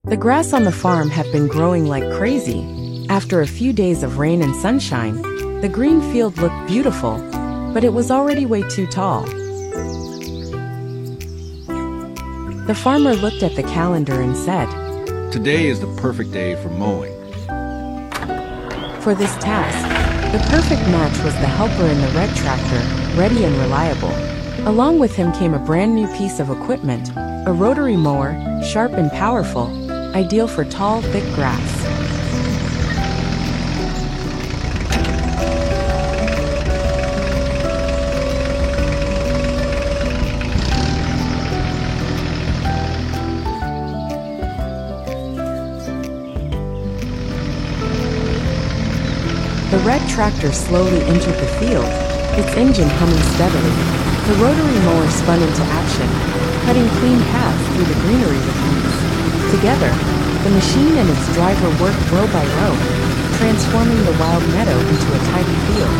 The grass on the farm had been growing like crazy. After a few days of rain and sunshine, the green field looked beautiful, but it was already way too tall. The farmer looked at the calendar and said, "Today is the perfect day for mowing." For this task, the perfect match was the helper in the red tractor, ready and reliable. Along with him came a brand new piece of equipment, a rotary mower, sharp and powerful, ideal for tall, thick grass. The red tractor slowly entered the field, its engine humming steadily. The rotary mower spun into action, cutting clean paths through the greenery with ease. Together, the machine and its driver worked row by row, transforming the wild meadow into a tidy field.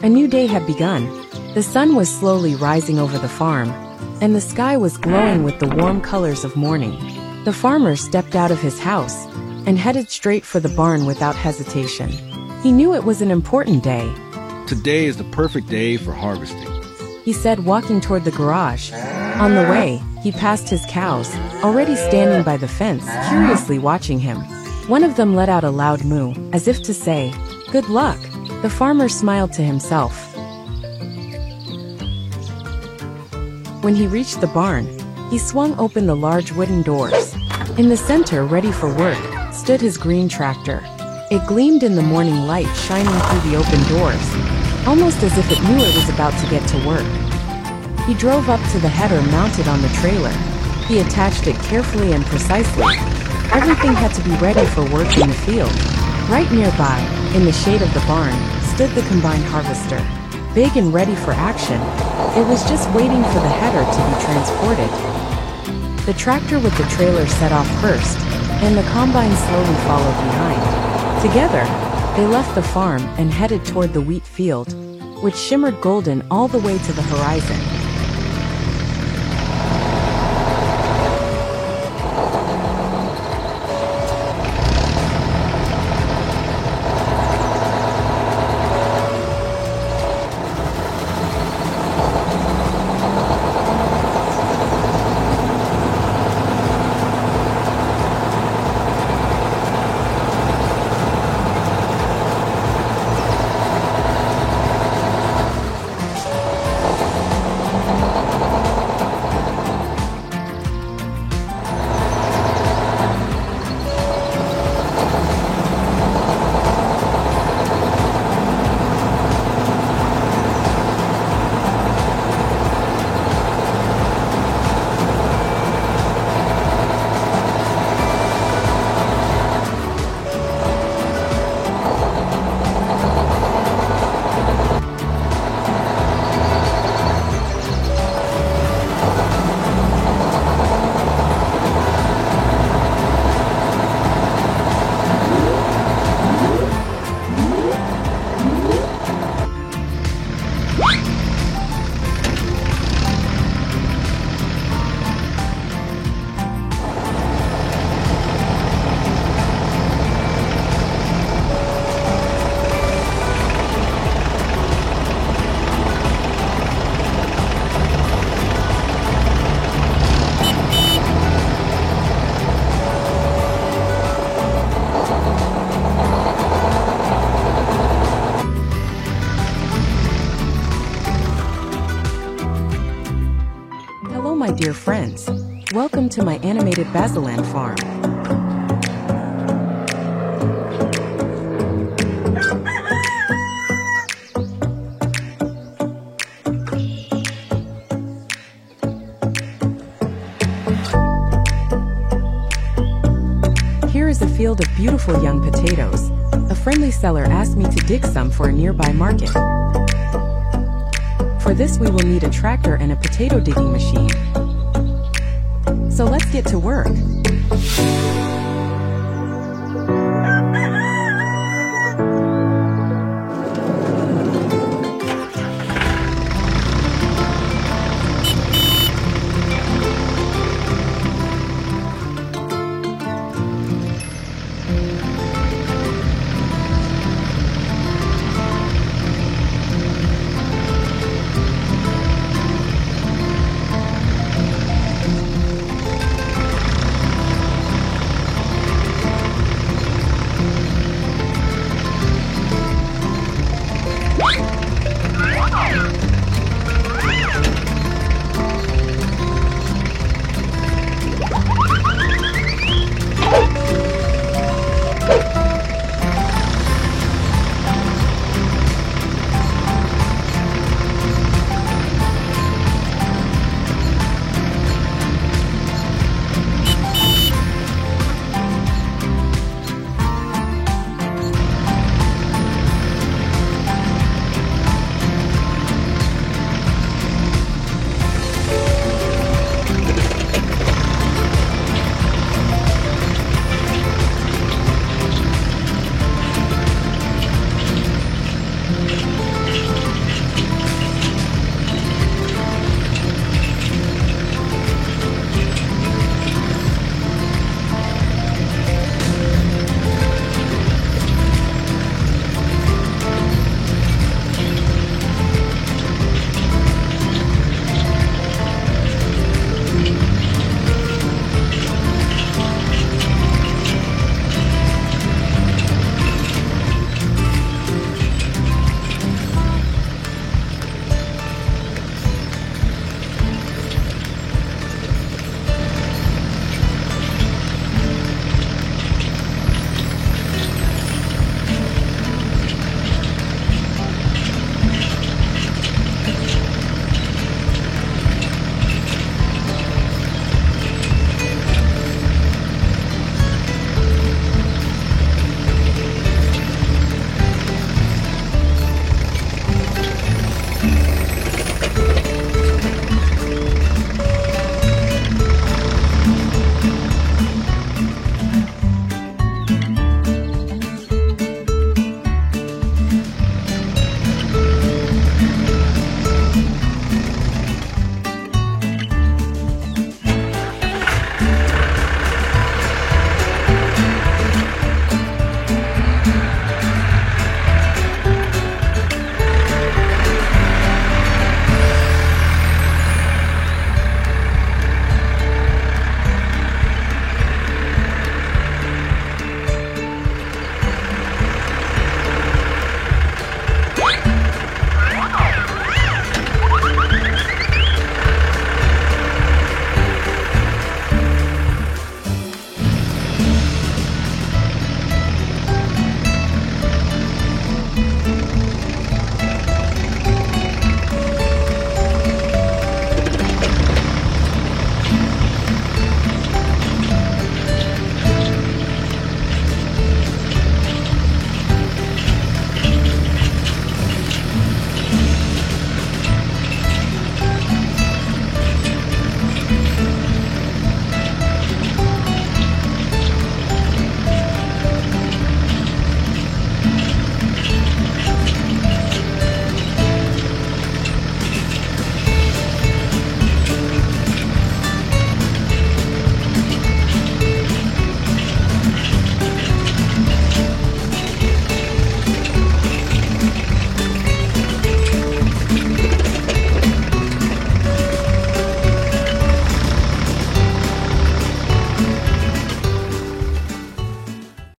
A new day had begun. The sun was slowly rising over the farm, and the sky was glowing with the warm colors of morning. The farmer stepped out of his house and headed straight for the barn without hesitation. He knew it was an important day. "Today is the perfect day for harvesting," he said, walking toward the garage. On the way, he passed his cows, already standing by the fence, curiously watching him. One of them let out a loud moo, as if to say, "Good luck." The farmer smiled to himself. When he reached the barn, he swung open the large wooden doors. In the center, ready for work, stood his green tractor. It gleamed in the morning light, shining through the open doors, almost as if it knew it was about to get to work. He drove up to the header mounted on the trailer. He attached it carefully and precisely. Everything had to be ready for work in the field. Right nearby, in the shade of the barn, stood the combine harvester. Big and ready for action, it was just waiting for the header to be transported. The tractor with the trailer set off first, and the combine slowly followed behind. Together, they left the farm and headed toward the wheat field, which shimmered golden all the way to the horizon. dear friends. Welcome to my animated Basiland farm. Here is a field of beautiful young potatoes. A friendly seller asked me to dig some for a nearby market. For this we will need a tractor and a potato digging machine. So let's get to work.